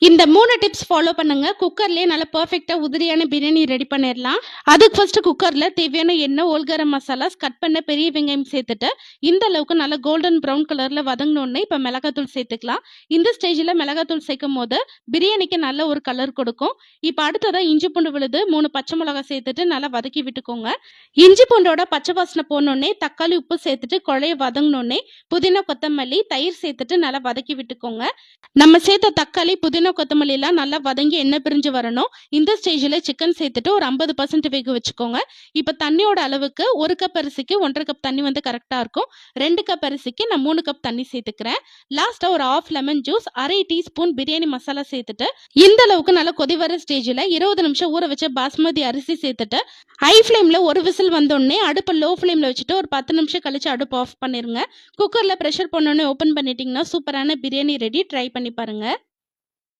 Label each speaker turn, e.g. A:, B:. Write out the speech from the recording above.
A: இந்த 3 tips follow பண்ணுங்க. குக்கர்லயே நல்ல பெர்ஃபெக்ட்டா உதிரியான பிரியாணி ரெடி பண்ணிடலாம். அதுக்கு ஃபர்ஸ்ட் குக்கர்ல தேவையான எண்ணெய், ஹோல் கரம் மசாலாஸ், கட் பண்ண பெரிய வெங்காயம் சேர்த்துட்டு இந்த அளவுக்கு நல்ல கோல்டன் ப்ரௌன் கலர்ல வதங்கினோடனே இப்போ மிளகாத்தூள் சேர்த்துக்கலாம். இந்த ஸ்டேஜில் மிளகாத்தூள் சேர்க்கும் போது பிரியாணிக்கு நல்ல ஒரு கலர் கொடுக்கும். இப்போ அடுத்ததான் இஞ்சி பூண்டு விழுது 3 பச்சை மிளகாய் சேர்த்துட்டு நல்லா வதக்கி விட்டுக்கோங்க. இஞ்சி பூண்டோட பச்சை வாசனை போனோடனே தக்காளி உப்பு சேர்த்துட்டு குழைய வதங்கினோடனே புதினா கொத்தமல்லி தயிர் சேர்த்துட்டு நல்லா வதக்கி விட்டுக்கோங்க. நம்ம சேர்த்த தக்காளி புதினா கொத்தமல்லி எல்லாம் நல்லா வதங்கி எண்ணெய் பிரிஞ்சு வரணும். இந்த ஸ்டேஜில் சிக்கன் சேர்த்துட்டு ஒரு 50% வேக வச்சுக்கோங்க. இப்போ தண்ணியோட அளவுக்கு 1 கப் அரிசிக்கு 1.5 கப் தண்ணி வந்து கரெக்டாக இருக்கும். 2 கப் அரிசிக்கு நான் 3 கப் தண்ணி சேர்த்துக்கிறேன். லாஸ்ட்டாக ஒரு ½ லெமன் ஜூஸ், அரை டீஸ்பூன் பிரியாணி மசாலா சேர்த்துட்டு இந்த அளவுக்கு நல்லா கொதி வர ஸ்டேஜில் 20 நிமிஷம் ஊற வச்ச பாஸ்மதி அரிசி சேர்த்துட்டு ஹை ஃப்ளேமில் ஒரு விசில் வந்தோடனே அடுப்பு லோ ஃப்ளேமில் வச்சுட்டு ஒரு 10 நிமிஷம் கழிச்சு அடுப்பு ஆஃப் பண்ணிருங்க. குக்கரில் ப்ரெஷர் பண்ணோடனே ஓப்பன் பண்ணிட்டீங்கன்னா சூப்பரான பிரியாணி ரெடி. ட்ரை பண்ணி பாருங்க.